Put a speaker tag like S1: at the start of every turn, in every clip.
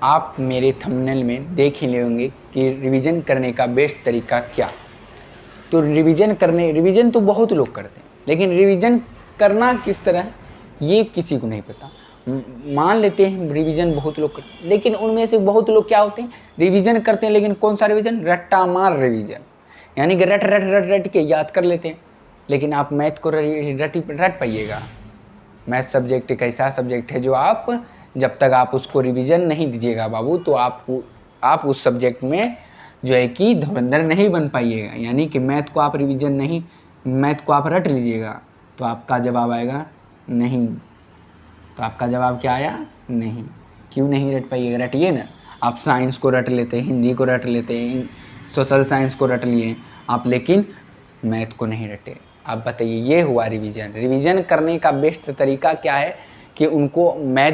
S1: आप मेरे थंबनेल में देख ही लेंगे कि रिवीजन करने का बेस्ट तरीका क्या। तो रिवीजन तो बहुत लोग करते हैं, लेकिन रिवीजन करना किस तरह ये किसी को नहीं पता। मान लेते हैं रिवीजन बहुत लोग करते हैं, लेकिन उनमें से बहुत लोग क्या होते हैं, रिवीजन करते हैं, लेकिन कौन सा रिवीजन, रट्टा मार रिवीजन, यानी कि रट रट रट रट के याद कर लेते हैं। लेकिन आप मैथ को रट पाइएगा। मैथ सब्जेक्ट एक ऐसा सब्जेक्ट है जो आप जब तक आप उसको रिवीजन नहीं दीजिएगा बाबू, तो आप उस सब्जेक्ट में जो है कि धुरंधर नहीं बन पाइएगा। यानी कि मैथ को आप रट लीजिएगा तो आपका जवाब आएगा नहीं। तो आपका जवाब क्या आया, नहीं। क्यों नहीं रट पाइएगा, रटिए ना। आप साइंस को रट लेते हैं, हिंदी को रट लेते हैं, सोशल साइंस को रट लिए आप, लेकिन मैथ को नहीं रटे। आप बताइए, ये हुआ रिवीजन करने का बेस्ट तरीका क्या है कि उनको मैथ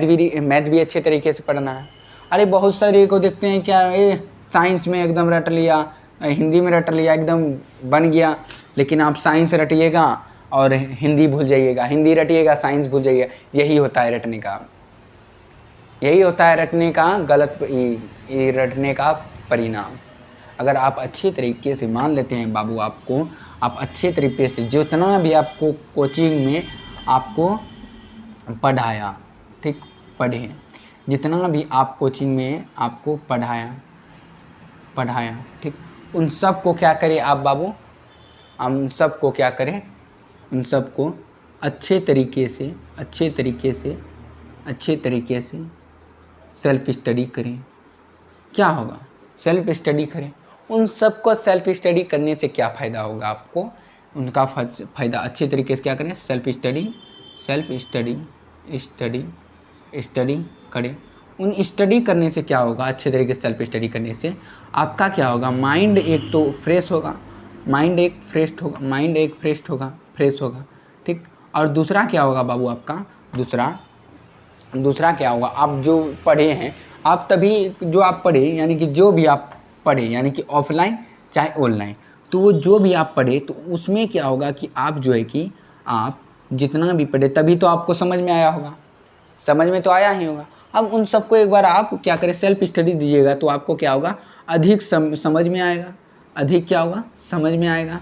S1: भी अच्छे तरीके से पढ़ना है। अरे बहुत सारे को देखते हैं क्या, साइंस में एकदम रट लिया, हिंदी में रट लिया, एकदम बन गया। लेकिन आप साइंस रटिएगा और हिंदी भूल जाइएगा, हिंदी रटिएगा साइंस भूल जाइएगा। यही होता है रटने का रटने का परिणाम। अगर आप अच्छे तरीके से मान लेते हैं बाबू, आप अच्छे तरीके से जितना भी आपको कोचिंग में आपको पढ़ाया, ठीक, पढ़े, जितना भी आप कोचिंग में आपको पढ़ाया, ठीक, उन सब को क्या करें आप बाबू, हम सबको क्या करें, उन सबको अच्छे तरीके से सेल्फ स्टडी करें। क्या होगा, सेल्फ स्टडी करें। उन सबको सेल्फ स्टडी करने से क्या फ़ायदा होगा आपको, उनका फ़ायदा अच्छे तरीके से क्या करें, सेल्फ स्टडी करें। उन स्टडी करने से क्या होगा, अच्छे तरीके से सेल्फ स्टडी करने से आपका क्या होगा, माइंड एक तो फ्रेश होगा, फ्रेश होगा, ठीक। और दूसरा क्या होगा बाबू आपका, दूसरा क्या होगा, आप जो पढ़े हैं, आप तभी जो आप पढ़े, यानी कि जो भी आप पढ़े, यानी कि ऑफलाइन चाहे ऑनलाइन, तो वो जो भी आप पढ़े, तो उसमें क्या होगा कि आप जो है कि आप जितना भी पढ़े तभी तो आपको समझ में आया होगा, समझ में तो आया ही होगा। अब उन सबको एक बार आप क्या करें, सेल्फ स्टडी दीजिएगा, तो आपको क्या होगा, अधिक समझ में आएगा, अधिक क्या होगा, समझ में आएगा,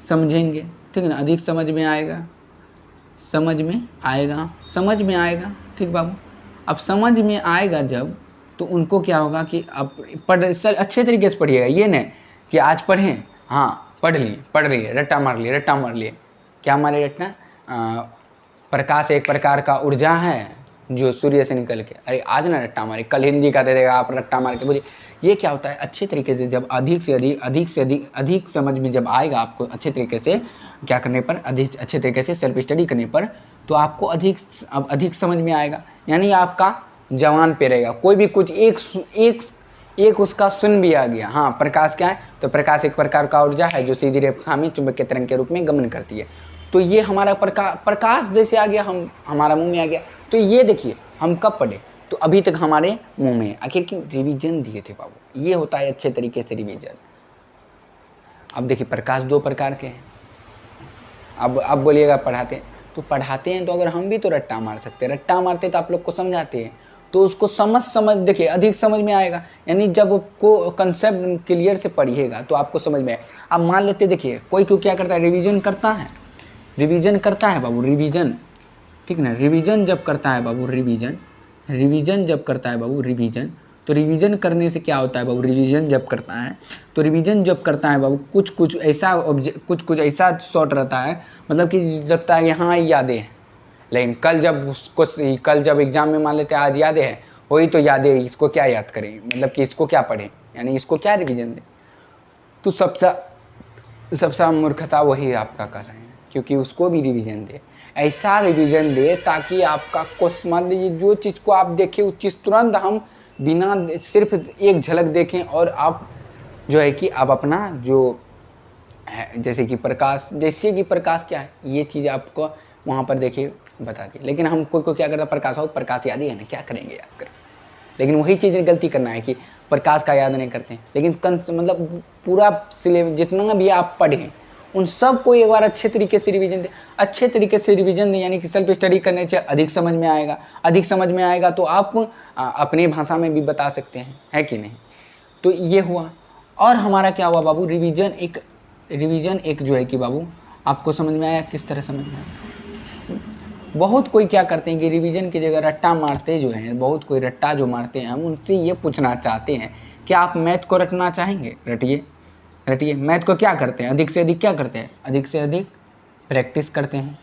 S1: समझेंगे, ठीक है ना, अधिक समझ में आएगा, ठीक बाबू। अब समझ में आएगा जब, तो उनको क्या होगा कि अब अच्छे तरीके से पढ़िएगा। ये नहीं कि आज पढ़ें, हाँ पढ़ लिए रट्टा मार लिए। क्या मारे रट्टा, प्रकाश एक प्रकार का ऊर्जा है जो सूर्य से निकल के, अरे आज ना रट्टा मारे, कल हिंदी का दे देगा, आप रट्टा मार के बोलिए। ये क्या होता है, अच्छे तरीके से जब अधिक समझ में जब आएगा आपको, अच्छे तरीके से क्या करने पर, अच्छे तरीके से सेल्फ स्टडी करने पर, तो आपको अधिक समझ में आएगा। यानी आपका जवान पे रहेगा। कोई भी कुछ एक उसका सुन भी आ गया, हाँ प्रकाश क्या है, तो प्रकाश एक प्रकार का ऊर्जा है जो सीधी रेखा में चुंबकीय तरंग के रूप में गमन करती है। तो ये हमारा प्रकाश जैसे आ गया, हमारा मुंह में आ गया। तो ये देखिए हम कब पढ़े, तो अभी तक हमारे मुंह में, आखिर क्यों, रिवीजन दिए थे बाबू। ये होता है अच्छे तरीके से रिवीजन। अब देखिए प्रकाश दो प्रकार के हैं। अब बोलिएगा पढ़ाते हैं तो अगर हम भी तो रट्टा मार सकते हैं, रट्टा मारते तो आप लोग को समझाते हैं, तो उसको समझ देखिए अधिक समझ में आएगा। यानी जब को कंसेप्ट क्लियर से पढ़िएगा तो आपको समझ में आए। अब मान लेते, देखिए कोई क्या करता है, रिवीजन करता है बाबू, रिवीजन, ठीक ना, रिवीजन जब करता है बाबू, तो रिवीजन करने से क्या होता है बाबू, रिवीजन जब करता है बाबू, कुछ ऐसा शॉर्ट रहता है, मतलब कि लगता है यहाँ यादें हैं, लेकिन कल जब एग्जाम में मान लेते हैं आज यादें हैं, वही तो यादें, इसको क्या याद करें, मतलब कि इसको क्या पढ़ें, यानी इसको क्या रिवीजन दें। तो सबसे मूर्खता वही आपका कर रहे हैं, क्योंकि उसको भी रिवीजन दे, ऐसा रिवीजन दे ताकि आपका क्वेश्चन, मान लीजिए जो चीज़ को आप देखें उस चीज़ तुरंत हम बिना सिर्फ एक झलक देखें, और आप जो है कि आप अपना जो है, जैसे कि प्रकाश क्या है, ये चीज़ आपको वहाँ पर देखिए बता दी। लेकिन हम कोई क्या करता, प्रकाश याद ही है ना, क्या करेंगे, याद करें। लेकिन वही चीज़ गलती करना है कि प्रकाश का याद नहीं करते हैं। लेकिन मतलब पूरा सिलेबस जितना भी आप पढ़ें उन सब को एक बार अच्छे तरीके से रिवीजन दें। अच्छे तरीके से रिवीजन दें यानी कि सेल्फ स्टडी करने से अधिक समझ में आएगा। अधिक समझ में आएगा तो आप अपनी भाषा में भी बता सकते हैं, है कि नहीं। तो ये हुआ। और हमारा क्या हुआ बाबू, रिवीजन एक जो है कि बाबू आपको समझ में आया, किस तरह समझ में आया। बहुत कोई क्या करते हैं कि रिवीजन की जगह रट्टा मारते जो हैं, बहुत कोई रट्टा जो मारते हैं, हम उनसे ये पूछना चाहते हैं कि आप मैथ को रटना चाहेंगे, रटिए। मैथ को क्या करते हैं, अधिक से अधिक क्या करते हैं, अधिक से अधिक प्रैक्टिस करते हैं,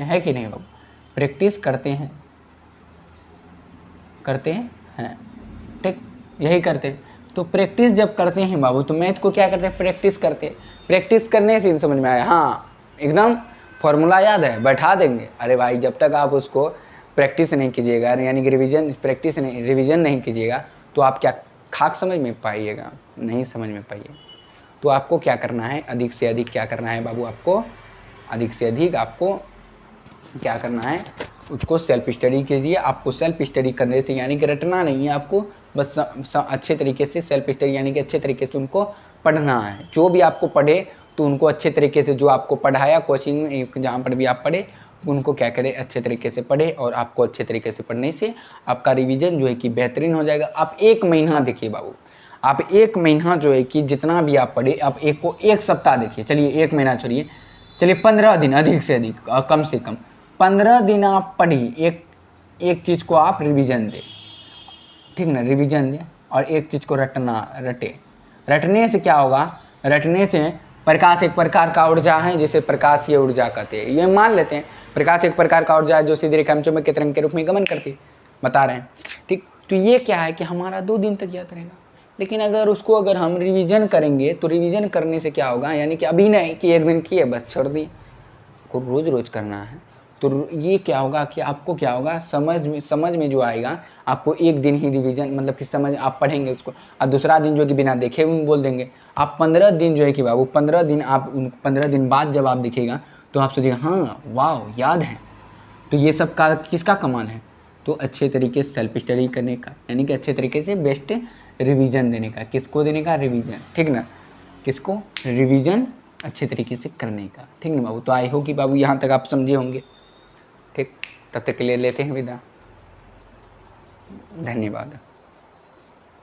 S1: है कि नहीं बाबू। प्रैक्टिस करते हैं ठीक, यही करते हैं। तो प्रैक्टिस जब करते हैं बाबू तो मैथ को क्या करते हैं, प्रैक्टिस करते हैं। प्रैक्टिस करने से समझ में आया, हाँ एकदम फॉर्मूला याद है, बैठा देंगे। अरे भाई जब तक आप उसको प्रैक्टिस नहीं कीजिएगा यानी कि रिवीजन नहीं कीजिएगा तो आप क्या खाक समझ में पाइएगा, नहीं समझ में पाइए। तो आपको क्या करना है, अधिक से अधिक क्या करना है बाबू, आपको अधिक से अधिक आपको क्या करना है, उसको सेल्फ स्टडी कीजिए। आपको सेल्फ स्टडी करने से यानी कि रटना नहीं है, आपको बस अच्छे तरीके से सेल्फ स्टडी यानी कि अच्छे तरीके से उनको पढ़ना है। जो भी आपको पढ़े तो उनको अच्छे तरीके से, जो आपको पढ़ाया कोचिंग में जहाँ पर भी आप पढ़े उनको क्या करें, अच्छे तरीके से पढ़े। और आपको अच्छे तरीके से पढ़ने से आपका रिवीजन जो है कि बेहतरीन हो जाएगा। आप 1 महीना देखिए बाबू, आप 1 महीना जो है कि जितना भी आप पढ़े, आप एक सप्ताह देखिए, चलिए 1 महीना छोड़िए, चलिए 15 दिन, अधिक से अधिक कम से कम 15 दिन आप पढ़िए, एक चीज़ को आप रिवीजन दें, ठीक ना, रिवीजन दें। और एक चीज़ को रटने से क्या होगा, रटने से प्रकाश एक प्रकार का ऊर्जा है जिसे प्रकाशीय ऊर्जा कहते हैं। ये मान लेते हैं प्रकाश एक प्रकार का ऊर्जा है जो सीधी रेखा में चुंबकीय तरंग के रूप में गमन करती है, बता रहे हैं, ठीक। तो ये क्या है कि हमारा 2 दिन तक याद रहेगा। लेकिन अगर हम रिवीजन करेंगे तो रिवीजन करने से क्या होगा, यानी कि अभी नहीं कि 1 दिन किए बस छोड़ दिए, को रोज़ करना है। तो ये क्या होगा कि आपको क्या होगा, समझ में जो आएगा आपको 1 दिन ही रिवीजन, मतलब कि समझ आप पढ़ेंगे उसको, और दूसरा दिन जो कि बिना देखे हुए बोल देंगे। आप 15 दिन जो है कि बाबू 15 दिन आप 15 दिन बाद जब आप दिखेगा तो आप सोचिएगा हाँ वाह याद है। तो ये सब का किसका कमाल है, तो अच्छे तरीके से सेल्फ स्टडी करने का, यानी कि अच्छे तरीके से बेस्ट रिवीजन देने का। किसको देने का, रिवीजन, ठीक ना, किसको, रिवीजन अच्छे तरीके से करने का, ठीक ना बाबू। तो आई हो कि बाबू यहाँ तक आप समझे होंगे, ठीक। तब तक के लिए लेते हैं विदा, धन्यवाद।